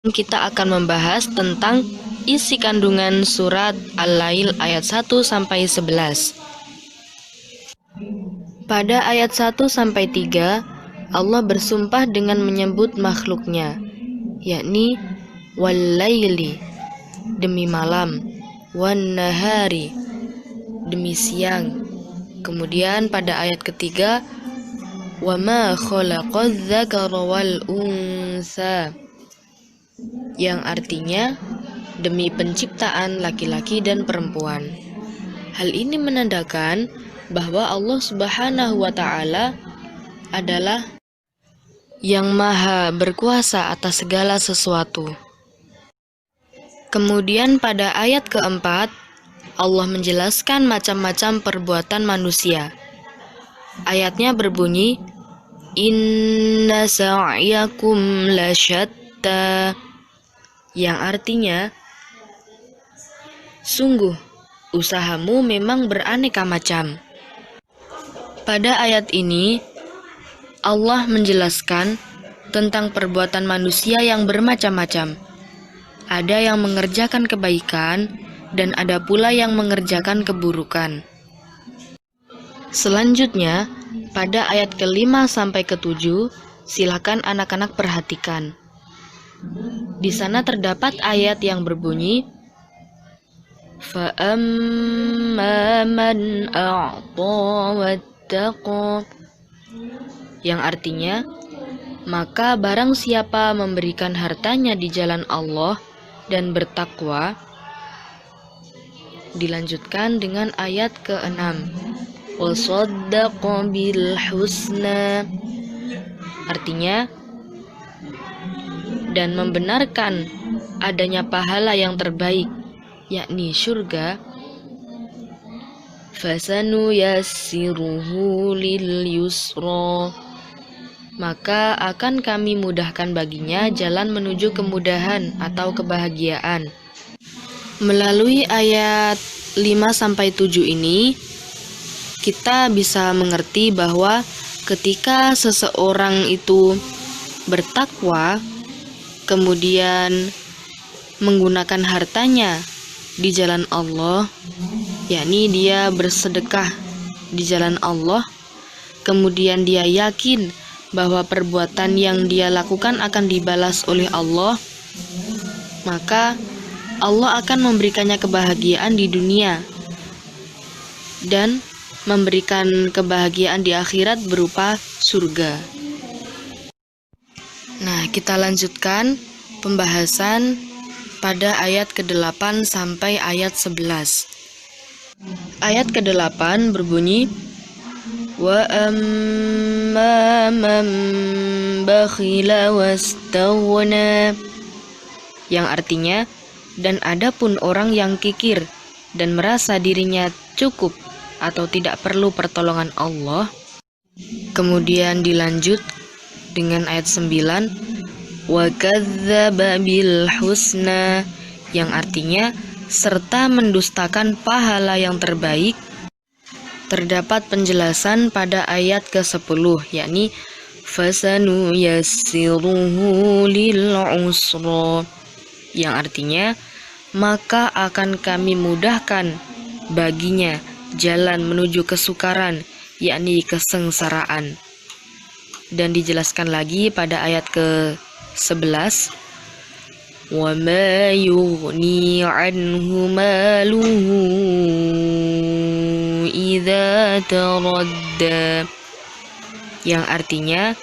Kita akan membahas tentang isi kandungan surat Al-Lail ayat 1-11. Pada ayat 1-3, Allah bersumpah dengan menyebut makhluknya, yakni wal-laili, demi malam, wan-nahari, demi siang. Kemudian pada ayat ketiga, wa ma khalaqadz dzakara wal unsa, yang artinya demi penciptaan laki-laki dan perempuan. Hal ini menandakan bahwa Allah Subhanahu wa Ta'ala adalah yang maha berkuasa atas segala sesuatu. Kemudian pada ayat keempat, Allah menjelaskan macam-macam perbuatan manusia. Ayatnya berbunyi, inna sa'yakum lasyatta, yang artinya, sungguh, usahamu memang beraneka macam. Pada ayat ini, Allah menjelaskan tentang perbuatan manusia yang bermacam-macam. Ada yang mengerjakan kebaikan, dan ada pula yang mengerjakan keburukan. Selanjutnya, pada ayat ke-5 sampai ke-7, silakan anak-anak perhatikan. Di sana terdapat ayat yang berbunyi, فَأَمَّا مَنْ أَعْطَى وَاتَّقَى, yang artinya, maka barang siapa memberikan hartanya di jalan Allah dan bertakwa. Dilanjutkan dengan ayat ke-6, وَصَدَّقَ بِالْحُسْنَى, artinya, dan membenarkan adanya pahala yang terbaik, yakni syurga. Fasanuyassiruhu lilyusra, maka akan kami mudahkan baginya jalan menuju kemudahan atau kebahagiaan. Melalui ayat 5-7 ini, kita bisa mengerti bahwa ketika seseorang itu bertakwa, kemudian menggunakan hartanya di jalan Allah, yakni dia bersedekah di jalan Allah, kemudian dia yakin bahwa perbuatan yang dia lakukan akan dibalas oleh Allah, maka Allah akan memberikannya kebahagiaan di dunia dan memberikan kebahagiaan di akhirat berupa surga. Nah, kita lanjutkan pembahasan pada ayat ke-8 sampai ayat 11. Ayat ke-8 berbunyi, wa amma man bakhila wastaghna, yang artinya, dan adapun orang yang kikir dan merasa dirinya cukup atau tidak perlu pertolongan Allah. Kemudian dilanjut dengan ayat 9, wa kadzdzaba bil husna, yang artinya serta mendustakan pahala yang terbaik. Terdapat penjelasan pada ayat ke-10, yakni fasanuyassiruhu lil usra, yang artinya maka akan kami mudahkan baginya jalan menuju kesukaran, yakni kesengsaraan. Dan dijelaskan lagi pada ayat ke-11, wa ma yughni anhu maluhu idza taradda, yang artinya,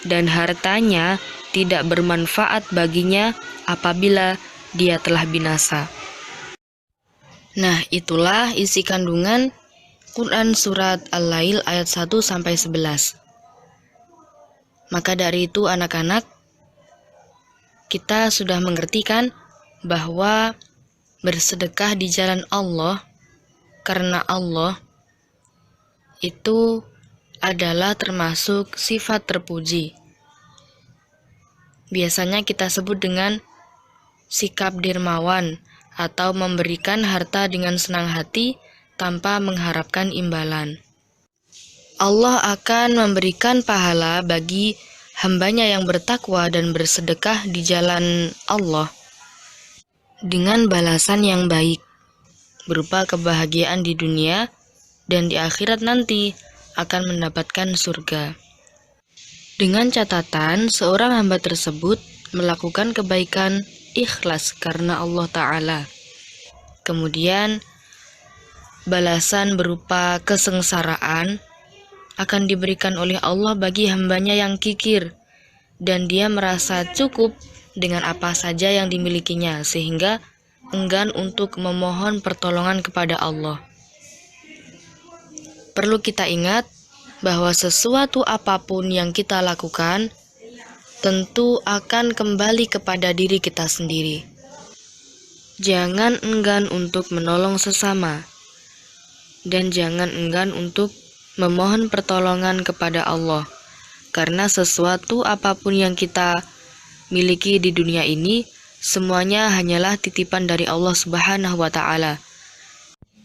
dan hartanya tidak bermanfaat baginya apabila dia telah binasa. Nah, itulah isi kandungan Quran surat Al-Lail ayat 1-11. Maka dari itu anak-anak, kita sudah mengerti kan bahwa bersedekah di jalan Allah karena Allah itu adalah termasuk sifat terpuji. Biasanya kita sebut dengan sikap dermawan atau memberikan harta dengan senang hati tanpa mengharapkan imbalan. Allah akan memberikan pahala bagi hambanya yang bertakwa dan bersedekah di jalan Allah dengan balasan yang baik, berupa kebahagiaan di dunia dan di akhirat nanti akan mendapatkan surga. Dengan catatan, seorang hamba tersebut melakukan kebaikan ikhlas karena Allah Ta'ala. Kemudian, balasan berupa kesengsaraan akan diberikan oleh Allah bagi hambanya yang kikir, dan dia merasa cukup dengan apa saja yang dimilikinya, sehingga enggan untuk memohon pertolongan kepada Allah. Perlu kita ingat bahwa sesuatu apapun yang kita lakukan tentu akan kembali kepada diri kita sendiri. Jangan enggan untuk menolong sesama, dan jangan enggan untuk memohon pertolongan kepada Allah, karena sesuatu apapun yang kita miliki di dunia ini, semuanya hanyalah titipan dari Allah Subhanahu wa Ta'ala.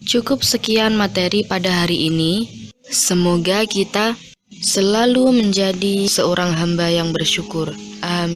Cukup sekian materi pada hari ini. Semoga kita selalu menjadi seorang hamba yang bersyukur. Amin.